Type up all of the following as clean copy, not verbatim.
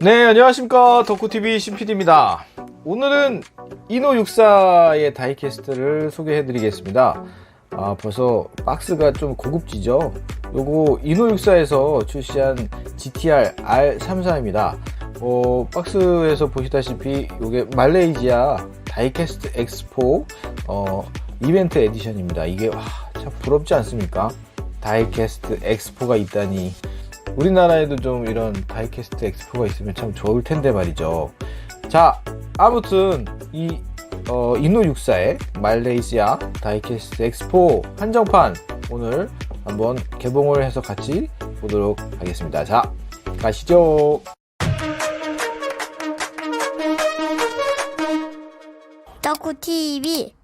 네, 안녕하십니까. 덕후TV 신PD입니다. 오늘은 이노64의 다이캐스트를 소개해 드리겠습니다. 벌써 박스가 좀 고급지죠. 요거 이노64에서 출시한 GTR R34입니다. 박스에서 보시다시피 요게 말레이시아 다이캐스트 엑스포 이벤트 에디션입니다. 이게 참 부럽지 않습니까? 다이캐스트 엑스포가 있다니. 우리나라에도 좀 이런 다이캐스트 엑스포가 있으면 참 좋을 텐데 말이죠. 자, 아무튼 이 이노64의 말레이시아 다이캐스트 엑스포 한정판 오늘 한번 개봉을 해서 같이 보도록 하겠습니다. 자, 가시죠. 덕후TV.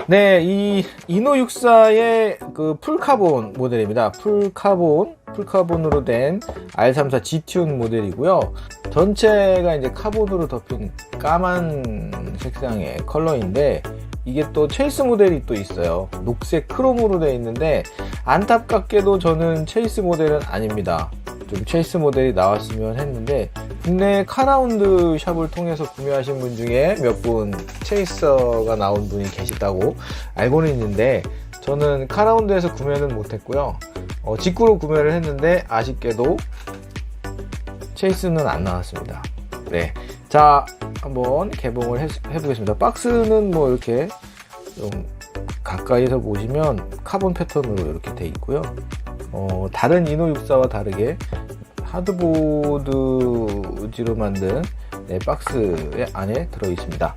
네, 이 이노64의 그 풀카본 모델입니다. 풀카본으로 된 R34 G튠 모델이고요. 전체가 이제 카본으로 덮인 까만 색상의 컬러인데, 이게 또 체이스 모델이 또 있어요. 녹색 크롬으로 되어 있는데, 안타깝게도 저는 체이스 모델은 아닙니다. 좀 체이스 모델이 나왔으면 했는데, 국내 카라운드 샵을 통해서 구매하신 분 중에 몇 분 체이서가 나온 분이 계시다고 알고는 있는데, 저는 카라운드에서 구매는 못했고요. 직구로 구매를 했는데 아쉽게도 체이스는 안 나왔습니다. 네, 자, 한번 개봉을 해보겠습니다. 박스는 뭐 이렇게 좀 가까이서 보시면 카본 패턴으로 이렇게 돼 있고요. 다른 이노64와 다르게 하드보드지로 만든 박스 안에 들어 있습니다.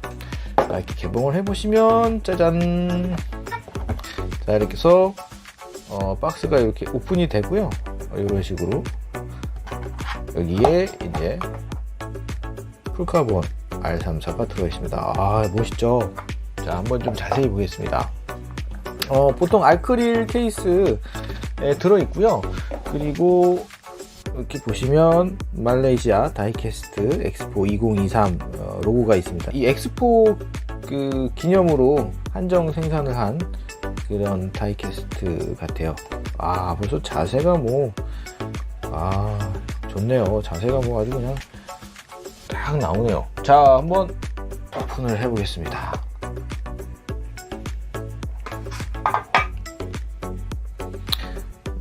자, 이렇게 개봉을 해보시면 짜잔. 자, 이렇게 해서 박스가 이렇게 오픈이 되고요. 이런 식으로 여기에 이제 풀카본 R34가 들어 있습니다. 멋있죠? 자, 한번 좀 자세히 보겠습니다. 보통 알크릴 케이스에 들어 있고요. 그리고 이렇게 보시면 말레이시아 다이캐스트 엑스포 2023 로고가 있습니다. 이 엑스포 그 기념으로 한정 생산을 한 그런 다이캐스트 같아요. 벌써 자세가 뭐 좋네요. 자세가 뭐 아주 그냥 딱 나오네요. 자, 한번 오픈을 해보겠습니다.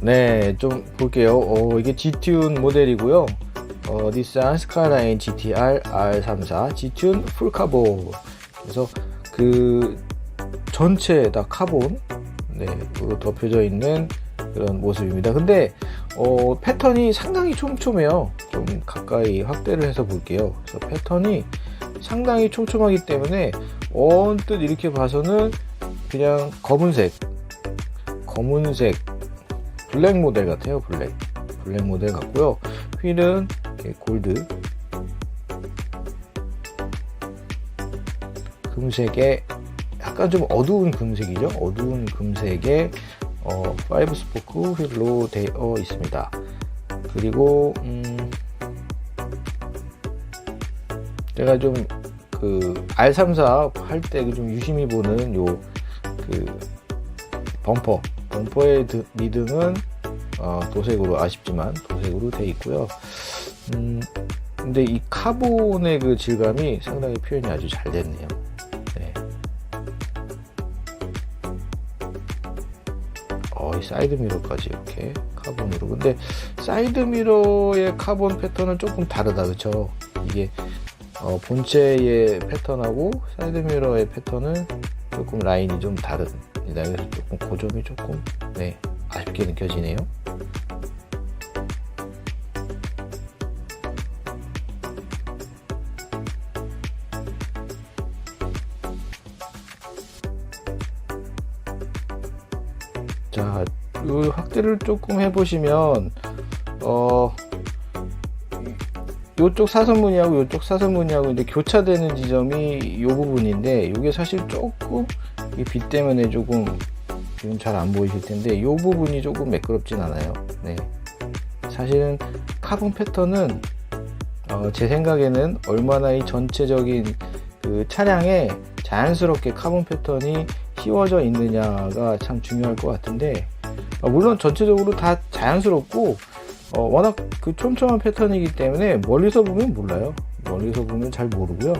네, 좀 볼게요. 이게 G튠 모델이고요. 닛산 스카이라인 GTR R34 G튠 풀카본. 그래서 그 전체 다 카본, 으로 덮여져 있는 그런 모습입니다. 근데 패턴이 상당히 촘촘해요. 좀 가까이 확대를 해서 볼게요. 그래서 패턴이 상당히 촘촘하기 때문에 언뜻 이렇게 봐서는 그냥 검은색 블랙 모델 같아요. 블랙 모델 같고요. 휠은 이렇게 골드 금색에 약간 좀 어두운 금색이죠. 어두운 금색에 5스포크 휠로 되어 있습니다. 그리고 제가 좀 그 R34 할 때 좀 유심히 보는 요 그 범퍼의 미등은 도색으로, 아쉽지만 도색으로 되어 있고요. 근데 이 카본의 그 질감이 상당히 표현이 아주 잘 됐네요. 네. 이 사이드 미러까지 이렇게 카본으로. 근데 사이드 미러의 카본 패턴은 조금 다르다, 그쵸? 이게 본체의 패턴하고 사이드 미러의 패턴은 조금 라인이 좀 다릅니다. 그래서 조금 그 점이 조금 아쉽게 느껴지네요. 자, 이 확대를 조금 해보시면 요쪽 사선 무늬하고 요쪽 사선 무늬하고 이제 교차되는 지점이 이 부분인데, 이게 사실 조금 이 빛 때문에 조금 지금 잘 안 보이실 텐데, 이 부분이 조금 매끄럽진 않아요. 네. 사실은 카본 패턴은 제 생각에는 얼마나 이 전체적인 그 차량에 자연스럽게 카본 패턴이 씌워져 있느냐가 참 중요할 것 같은데, 물론 전체적으로 다 자연스럽고 워낙 그 촘촘한 패턴이기 때문에 멀리서 보면 몰라요. 멀리서 보면 잘 모르고요.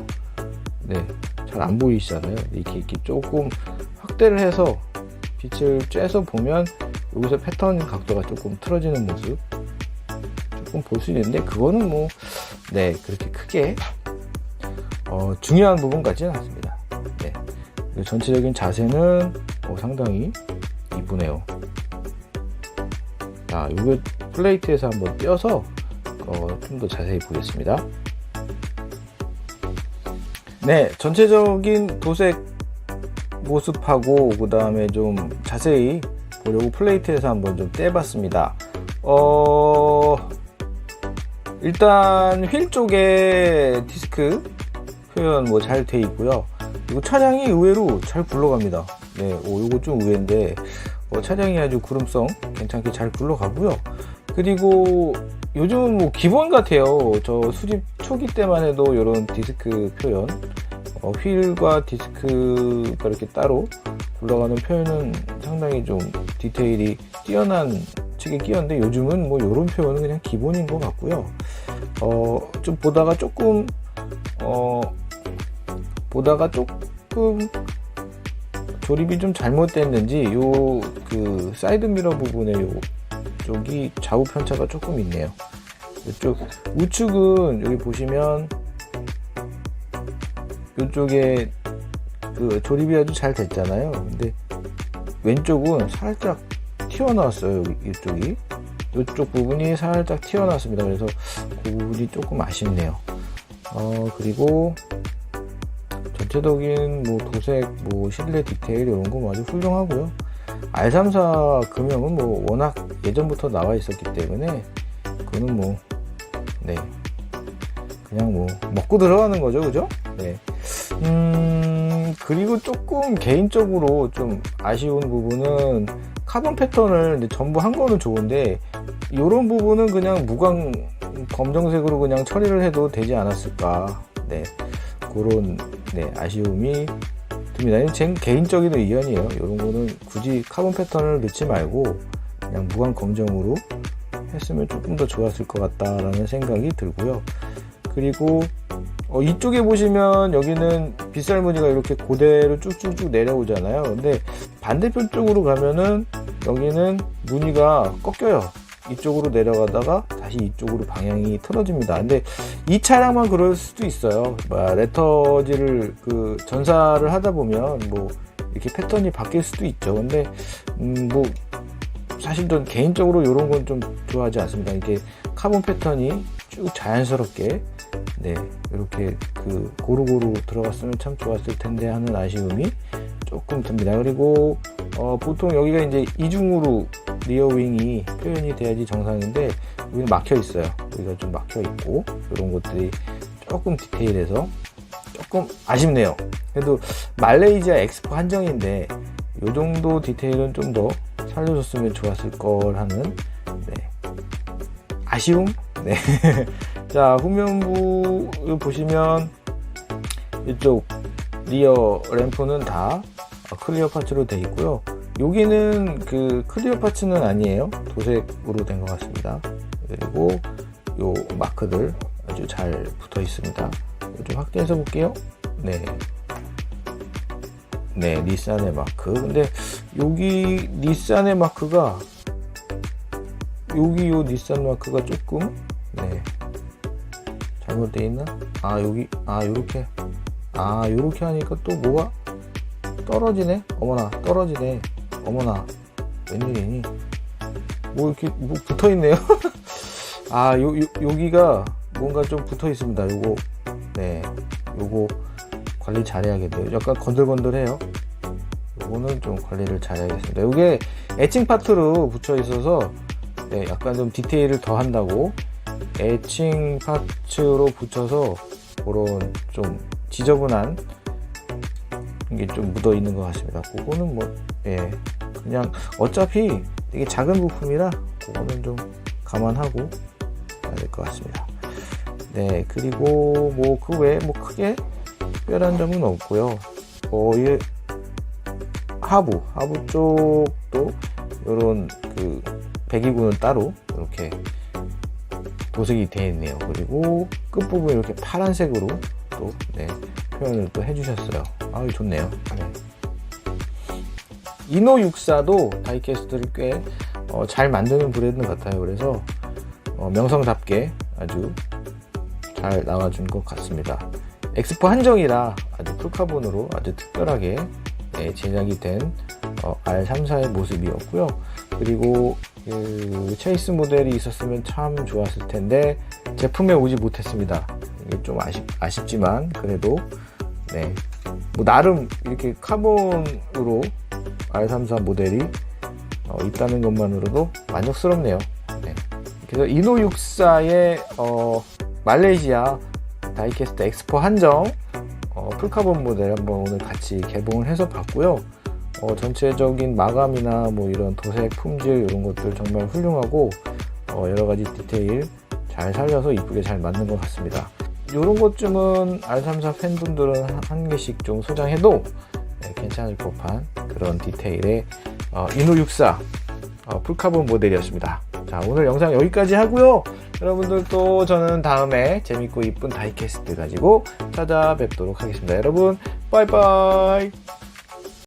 네, 잘 안 보이시잖아요. 이렇게 조금 확대를 해서 빛을 쬐서 보면 여기서 패턴 각도가 조금 틀어지는 모습 조금 볼 수 있는데, 그거는 뭐 네, 그렇게 크게 중요한 부분 같지는 않습니다. 네, 전체적인 자세는 상당히 이쁘네요. 자, 이거 플레이트에서 한번 띄어서 좀 더 자세히 보겠습니다. 네, 전체적인 도색 모습하고 그 다음에 좀 자세히 보려고 플레이트에서 한번 좀 떼봤습니다. 일단 휠 쪽에 디스크 표현 뭐 잘 돼 있고요. 그리고 차량이 의외로 잘 굴러갑니다. 네, 요거 좀 의외인데 차량이 아주 구름성 괜찮게 잘 굴러가고요. 그리고 요즘 뭐 기본 같아요. 저 수집 초기 때만 해도 이런 디스크 표현, 휠과 디스크가 이렇게 따로 굴러가는 표현은 상당히 좀 디테일이 뛰어난 측에 끼었는데, 요즘은 뭐 이런 표현은 그냥 기본인 것 같고요. 좀 보다가 조금 조립이 좀 잘못됐는지 요 그 사이드 미러 부분에 요 쪽이 좌우 편차가 조금 있네요. 이쪽 우측은 여기 보시면 이쪽에 그 조립이 아주 잘 됐잖아요. 근데 왼쪽은 살짝 튀어나왔어요. 이쪽이, 이쪽 부분이 살짝 튀어나왔습니다. 그래서 그 부분이 조금 아쉽네요. 그리고 전체적인 뭐 도색, 뭐 실내 디테일 이런 거 아주 훌륭하고요. R34 금형은 뭐 워낙 예전부터 나와 있었기 때문에 그거는 뭐 네, 그냥 뭐 먹고 들어가는 거죠, 그죠? 네. 그리고 조금 개인적으로 좀 아쉬운 부분은 카본 패턴을 이제 전부 한 거는 좋은데, 이런 부분은 그냥 무광 검정색으로 그냥 처리를 해도 되지 않았을까. 네, 그런 네, 아쉬움이 듭니다. 제 개인적인 의견이에요. 이런 거는 굳이 카본 패턴을 넣지 말고 그냥 무광 검정으로 했으면 조금 더 좋았을 것 같다라는 생각이 들고요. 그리고 이쪽에 보시면 여기는 빗살 무늬가 이렇게 그대로 쭉쭉쭉 내려오잖아요. 근데 반대편 쪽으로 가면은 여기는 무늬가 꺾여요. 이쪽으로 내려가다가 다시 이쪽으로 방향이 틀어집니다. 근데 이 차량만 그럴 수도 있어요. 레터지를 그 전사를 하다 보면 뭐 이렇게 패턴이 바뀔 수도 있죠. 근데 뭐 사실 전 개인적으로 이런 건 좀 좋아하지 않습니다. 이렇게 카본 패턴이 쭉 자연스럽게 네, 이렇게 그 고루고루 들어갔으면 참 좋았을 텐데 하는 아쉬움이 조금 듭니다. 그리고 보통 여기가 이제 이중으로 리어 윙이 표현이 돼야지 정상인데, 여기는 막혀 있어요. 여기가 좀 막혀 있고, 이런 것들이 조금 디테일해서 조금 아쉽네요. 그래도 말레이시아 엑스포 한정인데 이 정도 디테일은 좀 더 살려줬으면 좋았을 걸 하는 네, 아쉬움. 네. 자, 후면부 보시면 이쪽 리어 램프는 다 클리어 파츠로 되어 있고요. 여기는 그 클리어 파츠는 아니에요. 도색으로 된 것 같습니다. 그리고 요 마크들 아주 잘 붙어 있습니다. 좀 확대해서 볼게요. 네. 네, 닛산의 마크. 근데 여기 닛산의 마크가, 여기 요 닛산 마크가 조금 네, 잘못되어 있나? 요렇게 하니까 또 뭐가 떨어지네? 어머나, 떨어지네. 어머나, 웬일이니? 뭐 이렇게 뭐 붙어 있네요. 여기가 뭔가 좀 붙어 있습니다. 요거 관리 잘해야겠네요. 약간 건들건들해요. 그거는 좀 관리를 잘 해야겠습니다. 이게 에칭 파트로 붙여 있어서 네, 약간 좀 디테일을 더 한다고 에칭 파츠로 붙여서 그런 좀 지저분한 게 좀 묻어 있는 것 같습니다. 그거는 뭐 예, 그냥 어차피 되게 작은 부품이라 그거는 좀 감안하고 해야 될 것 같습니다. 네, 그리고 뭐 그 외에 뭐 크게 특별한 점은 없고요. 이 하부 쪽도 이런 그 배기구는 따로 이렇게 도색이 되어 있네요. 그리고 끝부분 이렇게 파란색으로 또 네, 표현을 또 해주셨어요. 아유, 좋네요. 네. 이노64도 다이캐스트를 꽤 잘 만드는 브랜드 같아요. 그래서 명성답게 아주 잘 나와준 것 같습니다. 엑스포 한정이라 아주 풀카본으로 아주 특별하게 제작이 된 R34의 모습이었고요. 그리고 그 체이스 모델이 있었으면 참 좋았을 텐데 제품에 오지 못했습니다. 이게 좀 아쉽지만 그래도 네, 뭐 나름 이렇게 카본으로 R34 모델이 있다는 것만으로도 만족스럽네요. 네. 그래서 이노64의 말레이시아 다이캐스트 엑스포 한정 풀카본 모델 한번 오늘 같이 개봉을 해서 봤고요. 전체적인 마감이나 뭐 이런 도색 품질 이런 것들 정말 훌륭하고 여러 가지 디테일 잘 살려서 이쁘게 잘 만든 것 같습니다. 이런 것쯤은 R34 팬분들은 한 개씩 좀 소장해도 괜찮을 법한 그런 디테일의 이노64 풀카본 모델이었습니다. 자, 오늘 영상 여기까지 하고요. 여러분들 또 저는 다음에 재밌고 이쁜 다이캐스트 가지고 찾아뵙도록 하겠습니다. 여러분 빠이빠이.